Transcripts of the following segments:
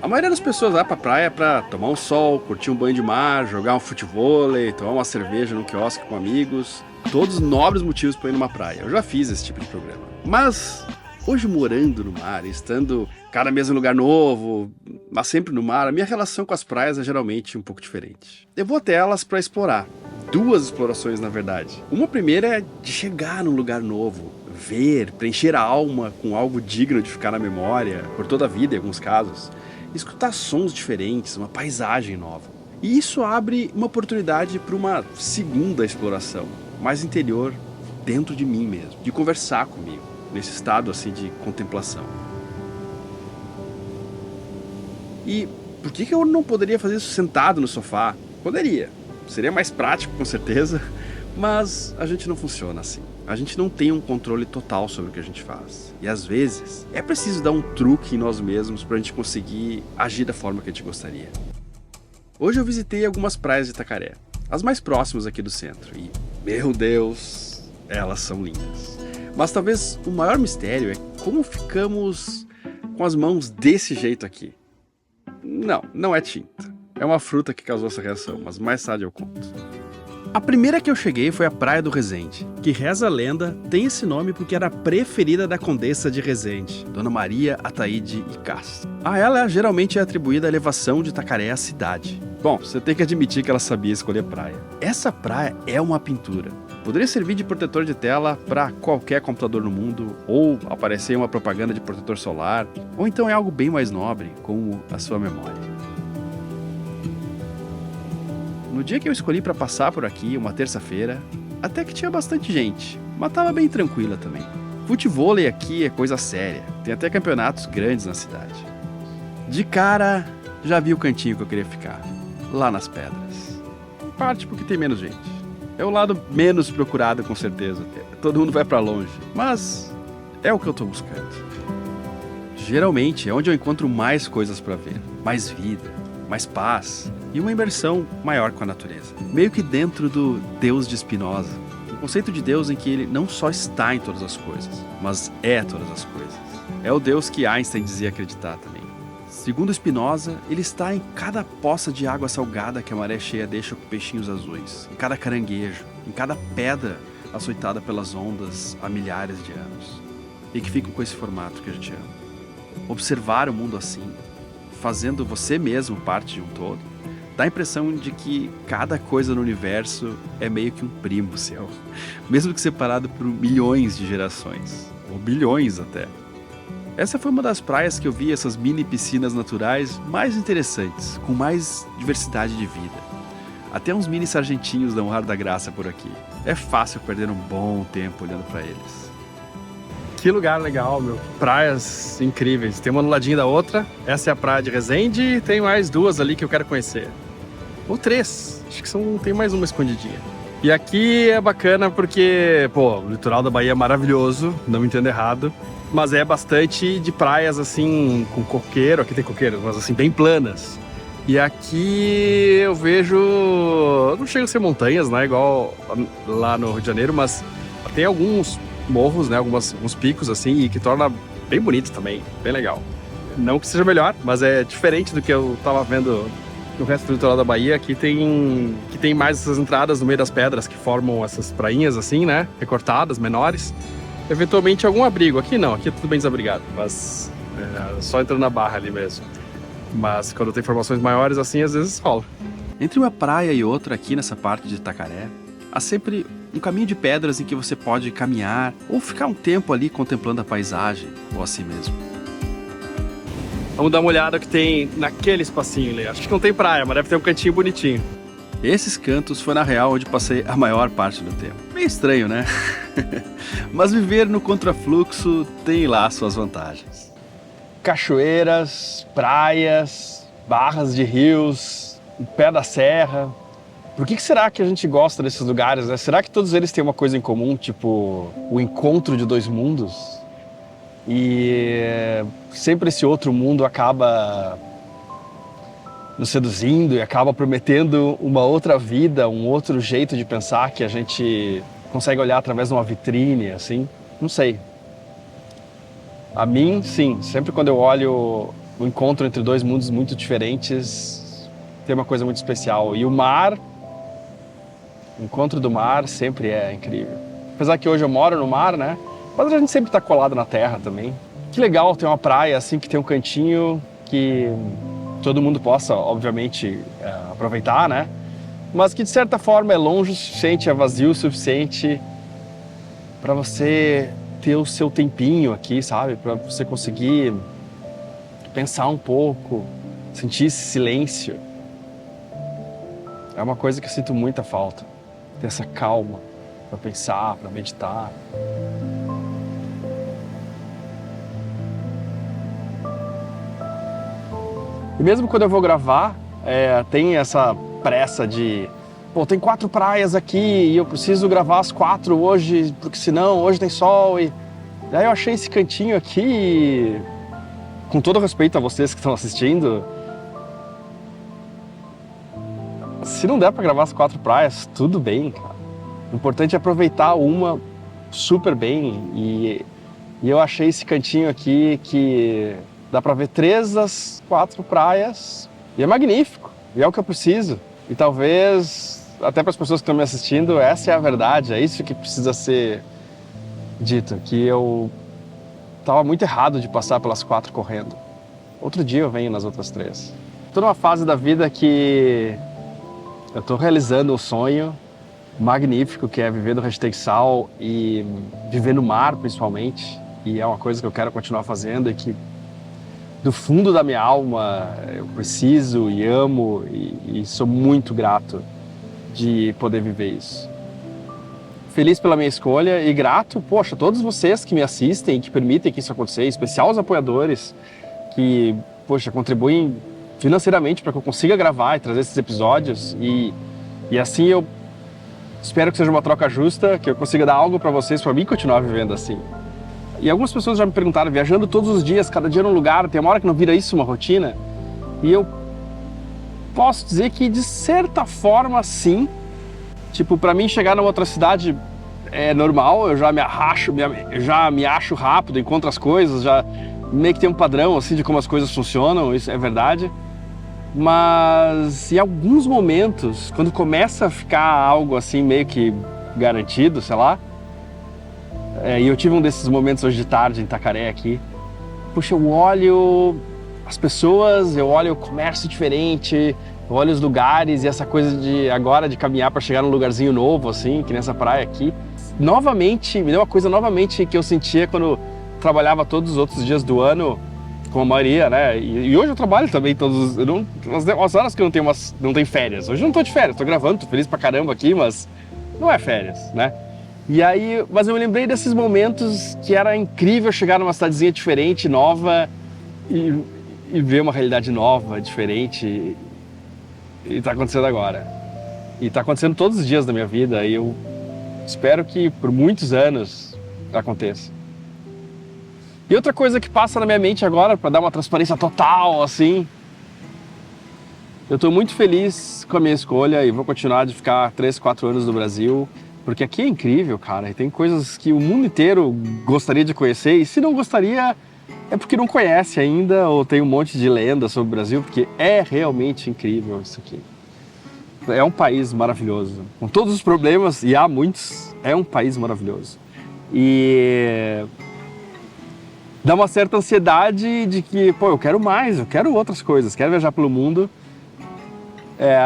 maioria das pessoas vai pra praia pra tomar um sol, curtir um banho de mar, jogar um futevôlei, tomar uma cerveja num quiosque com amigos. Todos nobres motivos pra ir numa praia. Eu já fiz esse tipo de programa. Mas hoje, morando no mar, estando cada mês em um lugar novo, mas sempre no mar, a minha relação com as praias é geralmente um pouco diferente. Eu vou até elas pra explorar. Duas explorações, na verdade. Uma primeira é de chegar num lugar novo, ver, preencher a alma com algo digno de ficar na memória, por toda a vida em alguns casos. Escutar sons diferentes, uma paisagem nova. E isso abre uma oportunidade para uma segunda exploração, mais interior, dentro de mim mesmo, de conversar comigo, nesse estado assim de contemplação. E por que eu não poderia fazer isso sentado no sofá? Poderia. Seria mais prático, com certeza, mas a gente não funciona assim. A gente não tem um controle total sobre o que a gente faz. E às vezes é preciso dar um truque em nós mesmos para a gente conseguir agir da forma que a gente gostaria. Hoje eu visitei algumas praias de Itacaré, as mais próximas aqui do centro, e, meu Deus, elas são lindas. Mas talvez o maior mistério é como ficamos com as mãos desse jeito aqui. Não é tinta. É uma fruta que causou essa reação, mas mais tarde eu conto. A primeira que eu cheguei foi a Praia do Resende, que reza a lenda, tem esse nome porque era a preferida da Condessa de Resende, Dona Maria Ataíde e Castro. A ela geralmente é atribuída a elevação de Itacaré à cidade. Bom, você tem que admitir que ela sabia escolher praia. Essa praia é uma pintura. Poderia servir de protetor de tela para qualquer computador no mundo, ou aparecer uma propaganda de protetor solar, ou então é algo bem mais nobre, como a sua memória. No dia que eu escolhi para passar por aqui, uma terça-feira, até que tinha bastante gente, mas tava bem tranquila também. Futevôlei aqui é coisa séria, tem até campeonatos grandes na cidade. De cara, já vi o cantinho que eu queria ficar, lá nas pedras. Em parte porque tem menos gente. É o lado menos procurado, com certeza. Todo mundo vai para longe, mas é o que eu tô buscando. Geralmente é onde eu encontro mais coisas para ver, mais vida, mais paz e uma imersão maior com a natureza. Meio que dentro do Deus de Spinoza. O conceito de Deus em que ele não só está em todas as coisas, mas é todas as coisas. É o Deus que Einstein dizia acreditar também. Segundo Spinoza, ele está em cada poça de água salgada que a maré cheia deixa com peixinhos azuis, em cada caranguejo, em cada pedra açoitada pelas ondas há milhares de anos, e que ficam com esse formato que a gente ama. Observar o mundo assim, fazendo você mesmo parte de um todo, dá a impressão de que cada coisa no universo é meio que um primo seu, mesmo que separado por milhões de gerações, ou bilhões até. Essa foi uma das praias que eu vi essas mini piscinas naturais mais interessantes, com mais diversidade de vida. Até uns mini sargentinhos dão ar da graça por aqui. É fácil perder um bom tempo olhando para eles. Que lugar legal, meu. Praias incríveis. Tem uma no ladinho da outra. Essa é a praia de Resende e tem mais duas ali que eu quero conhecer. Ou três. Acho que tem mais uma escondidinha. E aqui é bacana porque, o litoral da Bahia é maravilhoso, não me entenda errado. Mas é bastante de praias assim, com coqueiro. Aqui tem coqueiro, mas assim, bem planas. E aqui eu vejo... Não chega a ser montanhas, né? Igual lá no Rio de Janeiro, mas tem alguns morros, né? Alguns picos assim, e que torna bem bonito também, bem legal. Não que seja melhor, mas é diferente do que eu tava vendo no resto do litoral da Bahia. Aqui tem mais essas entradas no meio das pedras que formam essas prainhas assim, né? Recortadas, menores. Eventualmente algum abrigo. Aqui não, aqui é tudo bem desabrigado, mas só entrando na barra ali mesmo. Mas quando tem formações maiores assim, às vezes rola. Entre uma praia e outra aqui nessa parte de Itacaré, há sempre um caminho de pedras em que você pode caminhar ou ficar um tempo ali contemplando a paisagem, ou assim mesmo. Vamos dar uma olhada o que tem naquele espacinho ali. Acho que não tem praia, mas deve ter um cantinho bonitinho. Esses cantos foi na real onde passei a maior parte do tempo. Meio estranho, né? Mas viver no contrafluxo tem lá suas vantagens. Cachoeiras, praias, barras de rios, o pé da serra. Por que será que a gente gosta desses lugares, né? Será que todos eles têm uma coisa em comum, tipo o encontro de dois mundos? E sempre esse outro mundo acaba nos seduzindo e acaba prometendo uma outra vida, um outro jeito de pensar que a gente consegue olhar através de uma vitrine, assim. Não sei. A mim, sim. Sempre quando eu olho um encontro entre dois mundos muito diferentes tem uma coisa muito especial. E o mar, o encontro do mar sempre é incrível. Apesar que hoje eu moro no mar, né? Mas a gente sempre tá colado na terra também. Que legal ter uma praia assim, que tem um cantinho que todo mundo possa, obviamente, aproveitar, né? Mas que de certa forma é longe o suficiente, é vazio o suficiente para você ter o seu tempinho aqui, sabe? Para você conseguir pensar um pouco, sentir esse silêncio. É uma coisa que eu sinto muita falta, ter essa calma para pensar, para meditar. E mesmo quando eu vou gravar, tem essa pressa de... Pô, tem 4 praias aqui e eu preciso gravar as 4 hoje, porque senão hoje tem sol. E aí eu achei esse cantinho aqui e, com todo respeito a vocês que estão assistindo, se não der pra gravar as 4 praias, tudo bem, cara. O importante é aproveitar uma super bem e eu achei esse cantinho aqui que dá pra ver 3 das 4 praias e é magnífico, e é o que eu preciso. E talvez, até para as pessoas que estão me assistindo, essa é a verdade, é isso que precisa ser dito, que eu estava muito errado de passar pelas 4 correndo. Outro dia eu venho nas outras 3. Estou numa fase da vida que eu estou realizando um sonho magnífico, que é viver do Hashtag Sal e viver no mar, principalmente. E é uma coisa que eu quero continuar fazendo e que, do fundo da minha alma, eu preciso e amo e sou muito grato de poder viver isso. Feliz pela minha escolha e grato, poxa, a todos vocês que me assistem e que permitem que isso aconteça, em especial os apoiadores que, poxa, contribuem financeiramente para que eu consiga gravar e trazer esses episódios e assim eu espero que seja uma troca justa, que eu consiga dar algo para vocês, para mim continuar vivendo assim. E algumas pessoas já me perguntaram, viajando todos os dias, cada dia num lugar, tem uma hora que não vira isso uma rotina? E eu posso dizer que, de certa forma, sim. Tipo, pra mim chegar numa outra cidade é normal, eu já me acho rápido, encontro as coisas, já meio que tem um padrão, assim, de como as coisas funcionam, isso é verdade. Mas, em alguns momentos, quando começa a ficar algo, assim, meio que garantido, sei lá, e eu tive um desses momentos hoje de tarde em Itacaré aqui. Puxa, eu olho as pessoas, eu olho o comércio diferente, eu olho os lugares e essa coisa de agora de caminhar para chegar num lugarzinho novo, assim, que nessa praia aqui. Novamente, me deu uma coisa novamente que eu sentia quando trabalhava todos os outros dias do ano, com a maioria, né? E hoje eu trabalho também todos as horas que eu não tenho férias. Hoje eu não tô de férias, tô gravando, tô feliz pra caramba aqui, mas não é férias, né? E aí, mas eu me lembrei desses momentos que era incrível chegar numa cidadezinha diferente, nova, e ver uma realidade nova, diferente, e tá acontecendo agora. E tá acontecendo todos os dias da minha vida, e eu espero que por muitos anos aconteça. E outra coisa que passa na minha mente agora, para dar uma transparência total, assim, eu tô muito feliz com a minha escolha e vou continuar de ficar 3, 4 anos no Brasil. Porque aqui é incrível, cara, e tem coisas que o mundo inteiro gostaria de conhecer, e se não gostaria, é porque não conhece ainda, ou tem um monte de lenda sobre o Brasil, porque é realmente incrível isso aqui. É um país maravilhoso, com todos os problemas, e há muitos, é um país maravilhoso. E dá uma certa ansiedade de que, pô, eu quero mais, eu quero outras coisas, quero viajar pelo mundo.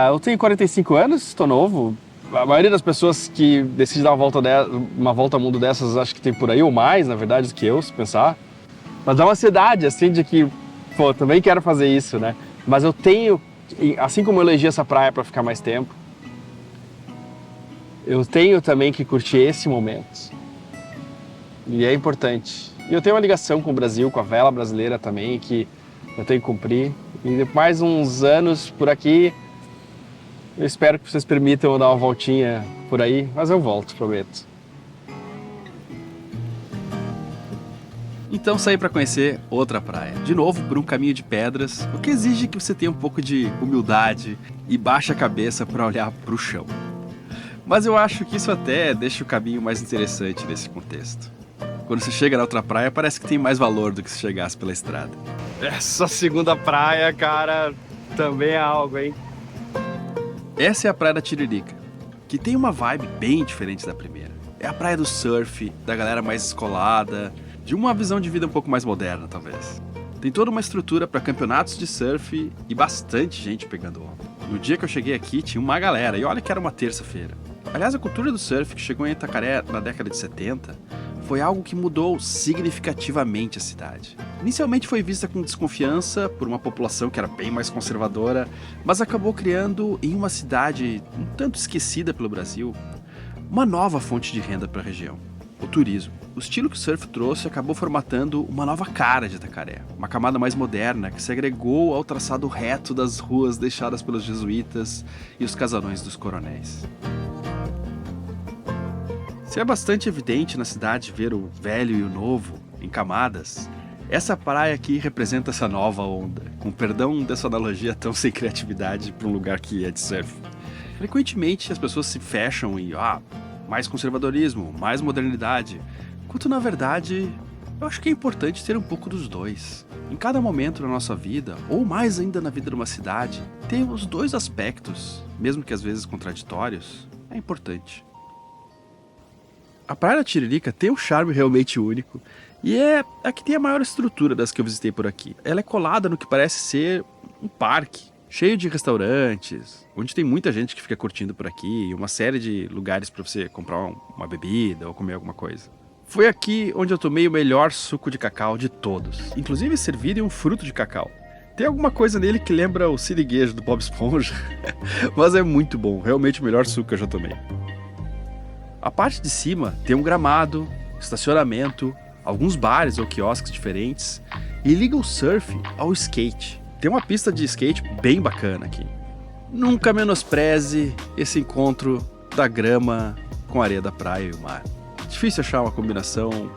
Eu tenho 45 anos, estou novo. A maioria das pessoas que decide dar uma volta ao mundo dessas, acho que tem por aí ou mais, na verdade, do que eu, se pensar. Mas dá uma ansiedade, assim, de que, pô, também quero fazer isso, né? Mas eu tenho, assim como eu elegi essa praia para ficar mais tempo, eu tenho também que curtir esse momento. E é importante. E eu tenho uma ligação com o Brasil, com a vela brasileira também, que eu tenho que cumprir. E mais uns anos por aqui, eu espero que vocês permitam eu dar uma voltinha por aí, mas eu volto, prometo. Então saí para conhecer outra praia, de novo por um caminho de pedras, o que exige que você tenha um pouco de humildade e baixe a cabeça para olhar para o chão. Mas eu acho que isso até deixa o caminho mais interessante nesse contexto. Quando você chega na outra praia, parece que tem mais valor do que se chegasse pela estrada. Essa segunda praia, cara, também é algo, hein? Essa é a Praia da Tiririca, que tem uma vibe bem diferente da primeira. É a praia do surf, da galera mais descolada, de uma visão de vida um pouco mais moderna, talvez. Tem toda uma estrutura para campeonatos de surf e bastante gente pegando onda. No dia que eu cheguei aqui, tinha uma galera, e olha que era uma terça-feira. Aliás, a cultura do surf que chegou em Itacaré na década de 70 foi algo que mudou significativamente a cidade. Inicialmente foi vista com desconfiança por uma população que era bem mais conservadora, mas acabou criando, em uma cidade um tanto esquecida pelo Brasil, uma nova fonte de renda para a região: o turismo. O estilo que o surf trouxe acabou formatando uma nova cara de Itacaré, uma camada mais moderna que se agregou ao traçado reto das ruas deixadas pelos jesuítas e os casarões dos coronéis. Se é bastante evidente na cidade ver o velho e o novo em camadas, essa praia aqui representa essa nova onda, com perdão dessa analogia tão sem criatividade para um lugar que é de surf. Frequentemente as pessoas se fecham e mais conservadorismo, mais modernidade, enquanto na verdade eu acho que é importante ter um pouco dos dois. Em cada momento da nossa vida, ou mais ainda na vida de uma cidade, ter os dois aspectos, mesmo que às vezes contraditórios, é importante. A Praia da Tiririca tem um charme realmente único e é a que tem a maior estrutura das que eu visitei por aqui. Ela é colada no que parece ser um parque, cheio de restaurantes, onde tem muita gente que fica curtindo por aqui e uma série de lugares para você comprar uma bebida ou comer alguma coisa. Foi aqui onde eu tomei o melhor suco de cacau de todos, inclusive servido em um fruto de cacau. Tem alguma coisa nele que lembra o siriguejo do Bob Esponja, mas é muito bom, realmente o melhor suco que eu já tomei. A parte de cima tem um gramado, estacionamento, alguns bares ou quiosques diferentes e liga o surf ao skate. Tem uma pista de skate bem bacana aqui. Nunca menospreze esse encontro da grama com a areia da praia e o mar. Difícil achar uma combinação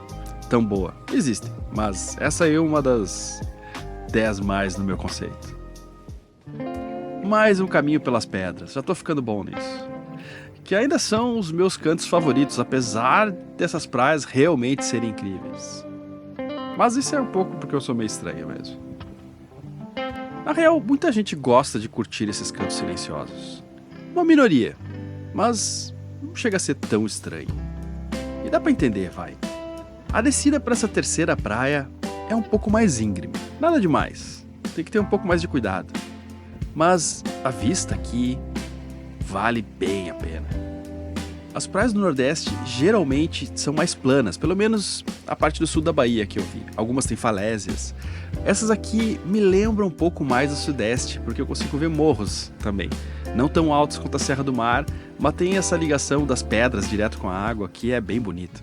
tão boa. Existem, mas essa é uma das 10 mais no meu conceito. Mais um caminho pelas pedras, já tô ficando bom nisso. Que ainda são os meus cantos favoritos, apesar dessas praias realmente serem incríveis. Mas isso é um pouco porque eu sou meio estranho mesmo. Na real, muita gente gosta de curtir esses cantos silenciosos. Uma minoria, mas não chega a ser tão estranho. E dá pra entender, vai. A descida para essa terceira praia é um pouco mais íngreme, nada demais. Tem que ter um pouco mais de cuidado. Mas a vista aqui vale bem a pena. As praias do Nordeste geralmente são mais planas, pelo menos a parte do sul da Bahia que eu vi. Algumas têm falésias. Essas aqui me lembram um pouco mais do Sudeste, porque eu consigo ver morros também. Não tão altos quanto a Serra do Mar, mas tem essa ligação das pedras direto com a água que é bem bonita.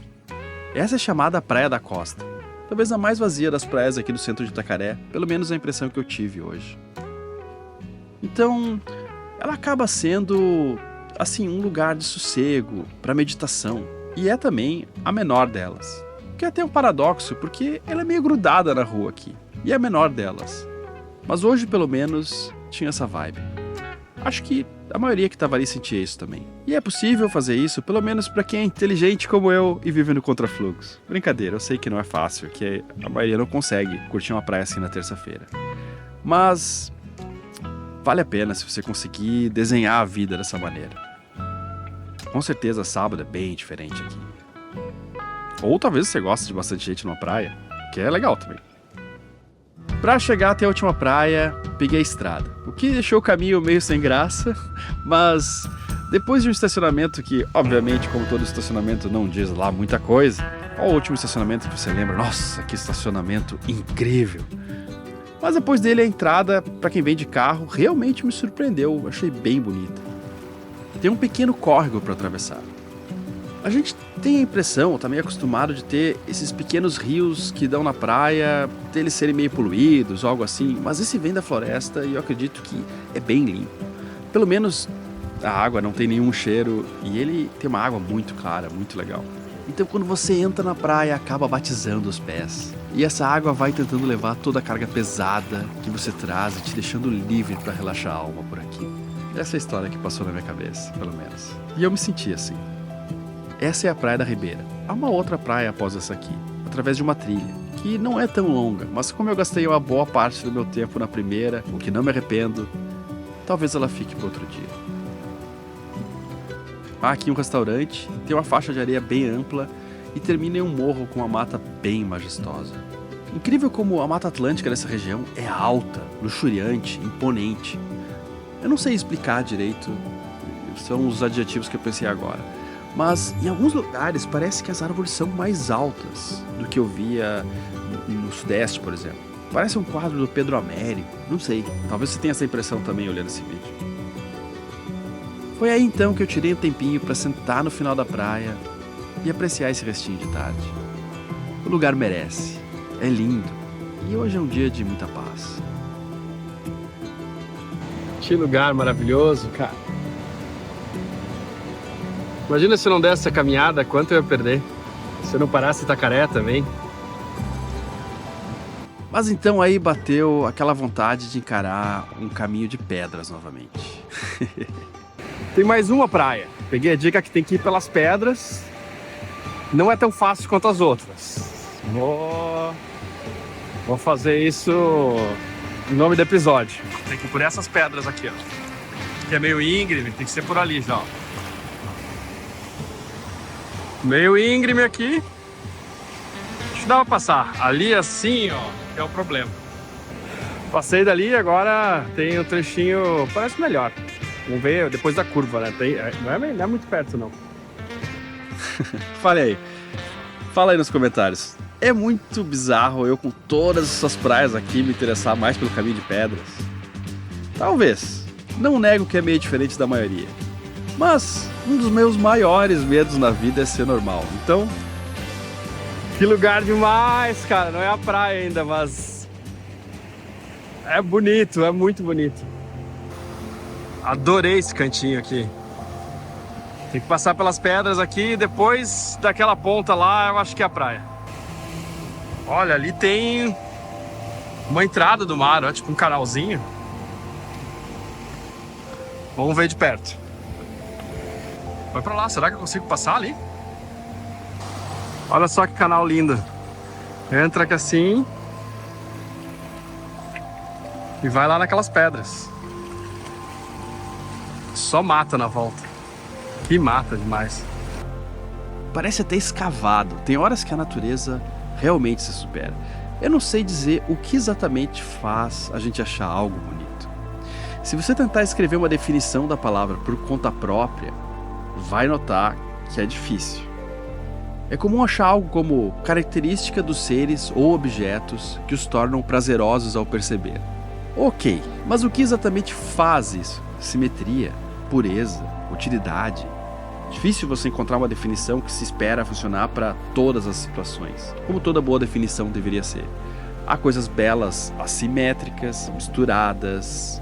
Essa é chamada Praia da Costa. Talvez a mais vazia das praias aqui do centro de Itacaré, pelo menos a impressão que eu tive hoje. Então, ela acaba sendo, assim, um lugar de sossego, para meditação. E é também a menor delas. Que é até um paradoxo, porque ela é meio grudada na rua aqui. E é a menor delas. Mas hoje, pelo menos, tinha essa vibe. Acho que a maioria que estava ali sentia isso também. E é possível fazer isso, pelo menos para quem é inteligente como eu e vive no contrafluxo. Brincadeira, eu sei que não é fácil, que a maioria não consegue curtir uma praia assim na terça-feira. Mas vale a pena se você conseguir desenhar a vida dessa maneira. Com certeza sábado é bem diferente aqui. Ou talvez você goste de bastante gente numa praia, que é legal também. Pra chegar até a última praia, peguei a estrada, o que deixou o caminho meio sem graça, mas depois de um estacionamento que, obviamente, como todo estacionamento não diz lá muita coisa, qual o último estacionamento que você lembra? Nossa, que estacionamento incrível! Mas depois dele a entrada, para quem vem de carro, realmente me surpreendeu, achei bem bonita. Tem um pequeno córrego para atravessar. A gente tem a impressão, ou tá meio acostumado de ter esses pequenos rios que dão na praia, deles serem meio poluídos, algo assim, mas esse vem da floresta e eu acredito que é bem limpo. Pelo menos a água não tem nenhum cheiro e ele tem uma água muito clara, muito legal. Então quando você entra na praia, acaba batizando os pés. E essa água vai tentando levar toda a carga pesada que você traz e te deixando livre para relaxar a alma por aqui. Essa é a história que passou na minha cabeça, pelo menos. E eu me senti assim. Essa é a Praia da Ribeira. Há uma outra praia após essa aqui. através de uma trilha, que não é tão longa, mas como eu gastei uma boa parte do meu tempo na primeira, o que não me arrependo, talvez ela fique para outro dia. Há aqui um restaurante, tem uma faixa de areia bem ampla e termina em um morro com uma mata bem majestosa. Incrível como a Mata Atlântica dessa região é alta, luxuriante, imponente. Eu não sei explicar direito, são os adjetivos que eu pensei agora. Mas em alguns lugares parece que as árvores são mais altas do que eu via no Sudeste, por exemplo. Parece um quadro do Pedro Américo, não sei. Talvez você tenha essa impressão também olhando esse vídeo. Foi aí então que eu tirei um tempinho para sentar no final da praia e apreciar esse restinho de tarde. O lugar merece, é lindo e hoje é um dia de muita paz. Que lugar maravilhoso, cara. Imagina se eu não desse essa caminhada, quanto eu ia perder. Se eu não parasse Itacaré também. Mas então aí bateu aquela vontade de encarar um caminho de pedras novamente. Tem mais uma praia. Peguei a dica que tem que ir pelas pedras. Não é tão fácil quanto as outras. Vou fazer isso no nome do episódio. Tem que ir por essas pedras aqui, ó. Que é meio íngreme, tem que ser por ali já, ó. Meio íngreme aqui. Acho que dá pra passar. Ali assim, ó, é o problema. Passei dali, agora tem um trechinho, parece melhor. Vamos ver depois da curva, né? Não é muito perto, não. Fala aí nos comentários. É muito bizarro eu com todas essas praias aqui me interessar mais pelo caminho de pedras. Talvez. Não nego que é meio diferente da maioria. Mas um dos meus maiores medos na vida é ser normal. Então, que lugar demais, cara. Não é a praia ainda, mas é bonito, é muito bonito. Adorei esse cantinho aqui. Tem que passar pelas pedras aqui e depois daquela ponta lá, eu acho que é a praia. Olha, ali tem uma entrada do mar, ó, tipo um canalzinho. Vamos ver de perto. Vai pra lá, será que eu consigo passar ali? Olha só que canal lindo. Entra aqui assim e vai lá naquelas pedras. Só mata na volta. Que mata demais. Parece até escavado. Tem horas que a natureza realmente se supera. Eu não sei dizer o que exatamente faz a gente achar algo bonito. Se você tentar escrever uma definição da palavra por conta própria, vai notar que é difícil. É comum achar algo como característica dos seres ou objetos que os tornam prazerosos ao perceber. Ok, mas o que exatamente faz isso? Simetria, pureza, utilidade. Difícil você encontrar uma definição que se espera funcionar para todas as situações, como toda boa definição deveria ser. Há coisas belas assimétricas, misturadas,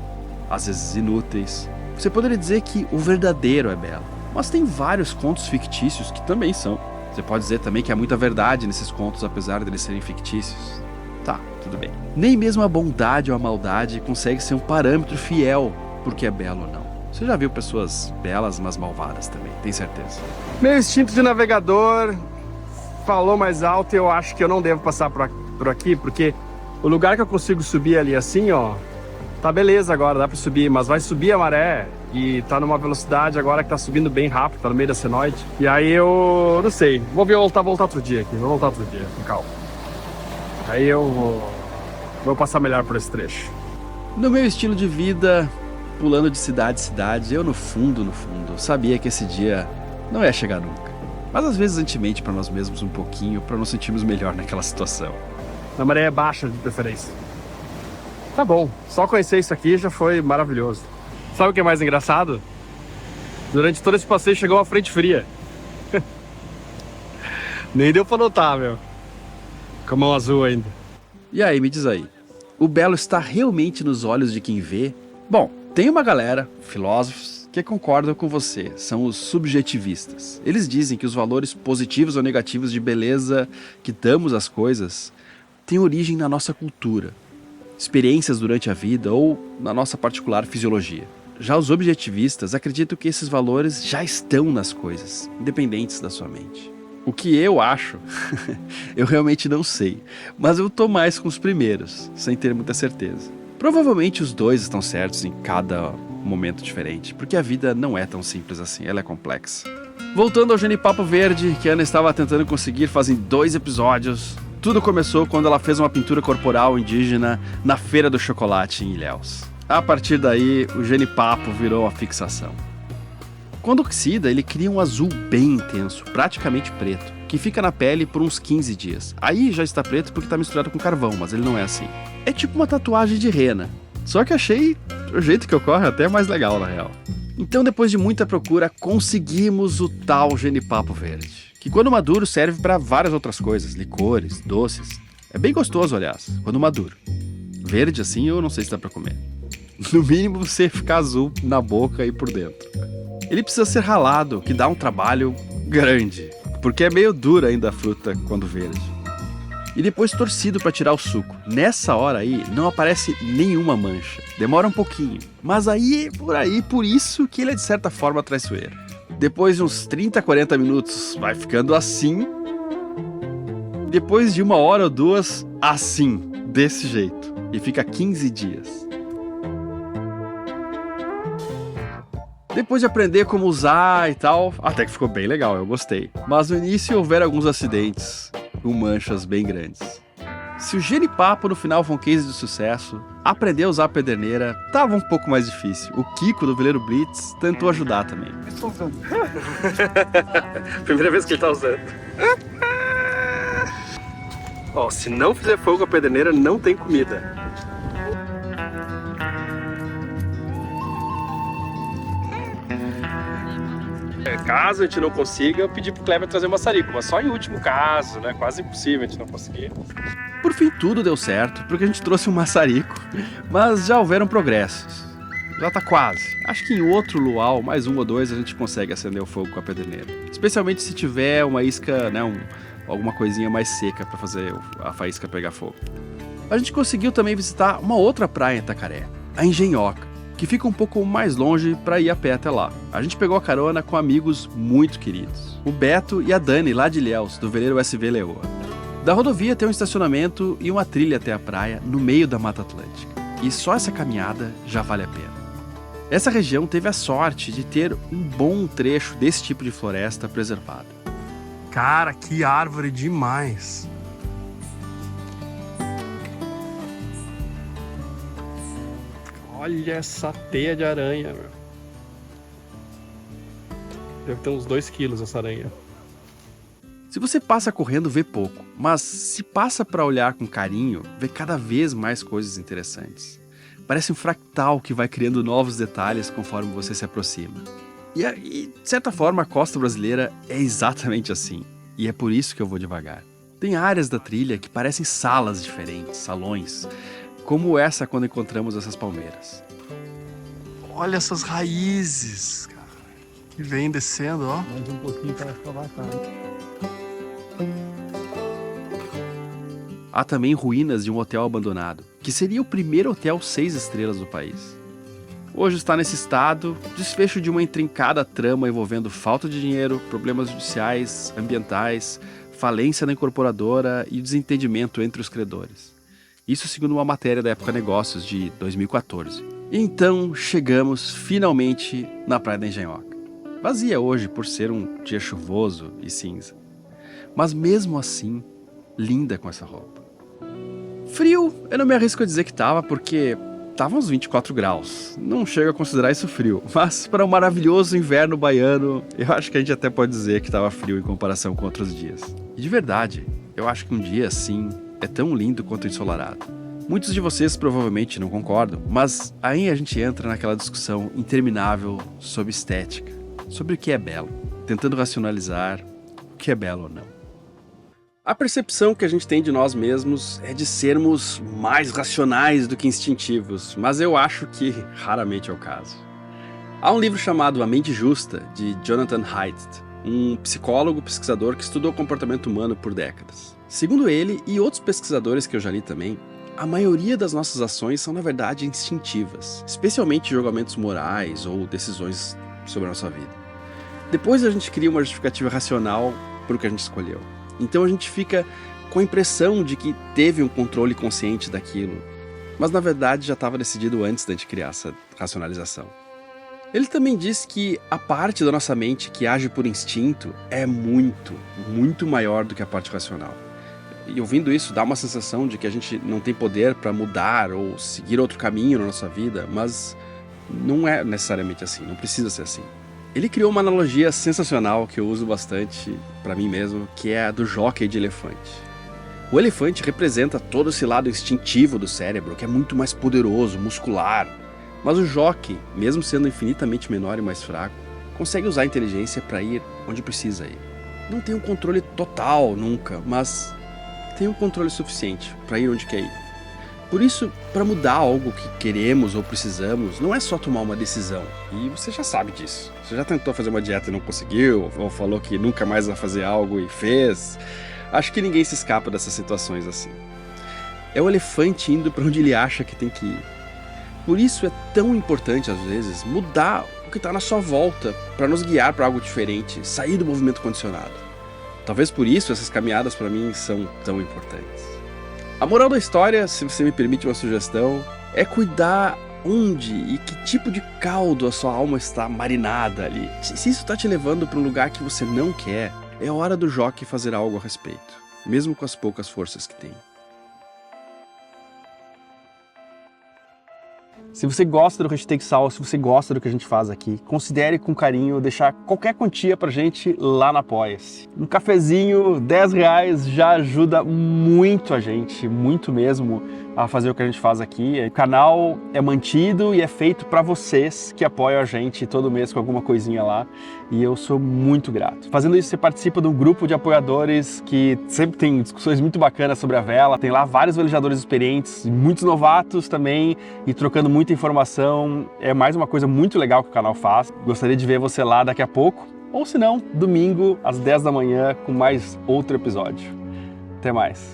às vezes inúteis. Você poderia dizer que o verdadeiro é belo, mas tem vários contos fictícios que também são. Você pode dizer também que há muita verdade nesses contos, apesar de eles serem fictícios. Tá, tudo bem. Nem mesmo a bondade ou a maldade consegue ser um parâmetro fiel porque é belo ou não. Você já viu pessoas belas, mas malvadas também, tem certeza. Meu instinto de navegador falou mais alto e eu acho que eu não devo passar por aqui, porque o lugar que eu consigo subir ali assim, ó, tá beleza agora, dá pra subir, mas vai subir a maré e tá numa velocidade agora que tá subindo bem rápido, tá no meio da senoide. E aí eu não sei, vou voltar outro dia aqui, vou voltar outro dia, com calma. Aí eu vou passar melhor por esse trecho. No meu estilo de vida, pulando de cidade em cidade, eu no fundo, sabia que esse dia não ia chegar nunca. Mas às vezes a gente mente pra nós mesmos um pouquinho, pra nos sentirmos melhor naquela situação. A maré é baixa de preferência. Tá bom, só conhecer isso aqui já foi maravilhoso. Sabe o que é mais engraçado? Durante todo esse passeio chegou uma frente fria. Nem deu pra notar, meu. Com a mão azul ainda. E aí, me diz aí, o belo está realmente nos olhos de quem vê? Bom, tem uma galera, filósofos, que concordam com você, são os subjetivistas. Eles dizem que os valores positivos ou negativos de beleza que damos às coisas têm origem na nossa cultura, experiências durante a vida ou na nossa particular fisiologia. Já os objetivistas acreditam que esses valores já estão nas coisas, independentes da sua mente. O que eu acho, eu realmente não sei, mas eu tô mais com os primeiros, sem ter muita certeza. Provavelmente os dois estão certos em cada momento diferente, porque a vida não é tão simples assim, ela é complexa. Voltando ao Genipapo Verde, que a Ana estava tentando conseguir fazem 2 episódios, tudo começou quando ela fez uma pintura corporal indígena na Feira do Chocolate em Ilhéus. A partir daí, o Genipapo virou a fixação. Quando oxida, ele cria um azul bem intenso, praticamente preto, que fica na pele por uns 15 dias. Aí já está preto porque está misturado com carvão, mas ele não é assim. É tipo uma tatuagem de rena. Só que achei o jeito que ocorre até mais legal, na real. Então, depois de muita procura, conseguimos o tal Genipapo Verde, que quando maduro serve para várias outras coisas, licores, doces. É bem gostoso, aliás, quando maduro. Verde assim eu não sei se dá para comer. No mínimo você ficar azul na boca e por dentro. Ele precisa ser ralado, o que dá um trabalho grande, porque é meio dura ainda a fruta quando verde. E depois torcido para tirar o suco. Nessa hora aí não aparece nenhuma mancha, demora um pouquinho, mas aí por isso que ele é de certa forma traiçoeiro. Depois de uns 30, 40 minutos vai ficando assim, depois de 1 hora ou 2, assim, desse jeito, e fica 15 dias. Depois de aprender como usar e tal, até que ficou bem legal, eu gostei. Mas no início houveram alguns acidentes, com manchas bem grandes. Se o Genipapo no final foi um case de sucesso, aprender a usar a pederneira tava um pouco mais difícil. O Kiko do Veleiro Blitz tentou ajudar também. Estou usando. Primeira vez que ele tá usando. Ó, se não fizer fogo com a pederneira, não tem comida. Caso a gente não consiga, eu pedi pro Kleber trazer um maçarico, mas só em último caso, né? Quase impossível a gente não conseguir. Por fim, tudo deu certo, porque a gente trouxe um maçarico, mas já houveram progressos. Já tá quase. Acho que em outro luau, mais 1 ou 2, a gente consegue acender o fogo com a pederneira. Especialmente se tiver uma isca, né? Alguma coisinha mais seca para fazer a faísca pegar fogo. A gente conseguiu também visitar uma outra praia em Itacaré, a Engenhoca, que fica um pouco mais longe para ir a pé até lá. A gente pegou a carona com amigos muito queridos, o Beto e a Dani, lá de Ilhéus, do veleiro SV Leoa. Da rodovia tem um estacionamento e uma trilha até a praia, no meio da Mata Atlântica. E só essa caminhada já vale a pena. Essa região teve a sorte de ter um bom trecho desse tipo de floresta preservada. Cara, que árvore demais! Olha essa teia de aranha, meu. Deve ter uns 2 quilos essa aranha. Se você passa correndo, vê pouco, mas se passa para olhar com carinho, vê cada vez mais coisas interessantes. Parece um fractal que vai criando novos detalhes conforme você se aproxima. E de certa forma, a costa brasileira é exatamente assim, e é por isso que eu vou devagar. Tem áreas da trilha que parecem salas diferentes, salões, como essa quando encontramos essas palmeiras. Olha essas raízes, cara, que vem descendo, ó. Mais um pouquinho para ficar bacana. Há também ruínas de um hotel abandonado, que seria o primeiro hotel 6 estrelas do país. Hoje está nesse estado, desfecho de uma intrincada trama envolvendo falta de dinheiro, problemas judiciais, ambientais, falência da incorporadora e desentendimento entre os credores. Isso segundo uma matéria da Época Negócios de 2014. E então chegamos finalmente na Praia da Engenhoca. Vazia hoje por ser um dia chuvoso e cinza. Mas mesmo assim, linda com essa roupa. Frio, eu não me arrisco a dizer que tava, porque tava uns 24 graus. Não chego a considerar isso frio, mas para um maravilhoso inverno baiano, eu acho que a gente até pode dizer que tava frio em comparação com outros dias. E de verdade, eu acho que um dia assim é tão lindo quanto ensolarado. Muitos de vocês provavelmente não concordam, mas aí a gente entra naquela discussão interminável sobre estética, sobre o que é belo, tentando racionalizar o que é belo ou não. A percepção que a gente tem de nós mesmos é de sermos mais racionais do que instintivos, mas eu acho que raramente é o caso. Há um livro chamado A Mente Justa, de Jonathan Haidt, um psicólogo pesquisador que estudou o comportamento humano por décadas. Segundo ele e outros pesquisadores que eu já li também, a maioria das nossas ações são na verdade instintivas, especialmente julgamentos morais ou decisões sobre a nossa vida. Depois a gente cria uma justificativa racional pro que a gente escolheu. Então a gente fica com a impressão de que teve um controle consciente daquilo, mas na verdade já estava decidido antes da gente criar essa racionalização. Ele também diz que a parte da nossa mente que age por instinto é muito, muito maior do que a parte racional. E ouvindo isso dá uma sensação de que a gente não tem poder para mudar ou seguir outro caminho na nossa vida, mas não é necessariamente assim, não precisa ser assim. Ele criou uma analogia sensacional que eu uso bastante para mim mesmo, que é a do hóquei de elefante. O elefante representa todo esse lado instintivo do cérebro, que é muito mais poderoso, muscular. Mas o hóquei, mesmo sendo infinitamente menor e mais fraco, consegue usar a inteligência para ir onde precisa ir. Não tem um controle total nunca, mas tem um controle suficiente para ir onde quer ir. Por isso, para mudar algo que queremos ou precisamos, não é só tomar uma decisão. E você já sabe disso. Você já tentou fazer uma dieta e não conseguiu, ou falou que nunca mais vai fazer algo e fez. Acho que ninguém se escapa dessas situações assim. É o elefante indo para onde ele acha que tem que ir. Por isso é tão importante, às vezes, mudar o que está na sua volta para nos guiar para algo diferente, sair do movimento condicionado. Talvez por isso essas caminhadas para mim são tão importantes. A moral da história, se você me permite uma sugestão, é cuidar onde e que tipo de caldo a sua alma está marinada ali. Se isso está te levando para um lugar que você não quer, é hora do hóquei fazer algo a respeito, mesmo com as poucas forças que tem. Se você gosta do Hashtag Sal, se você gosta do que a gente faz aqui, considere com carinho deixar qualquer quantia pra gente lá na Apoia-se. Um cafezinho, R$10 já ajuda muito a gente, muito mesmo, a fazer o que a gente faz aqui. O canal é mantido e é feito para vocês que apoiam a gente todo mês com alguma coisinha lá, e eu sou muito grato. Fazendo isso, você participa de um grupo de apoiadores que sempre tem discussões muito bacanas sobre a vela, tem lá vários velejadores experientes, muitos novatos também, e trocando muita informação. É mais uma coisa muito legal que o canal faz. Gostaria de ver você lá daqui a pouco, ou se não, domingo às 10 da manhã com mais outro episódio. Até mais!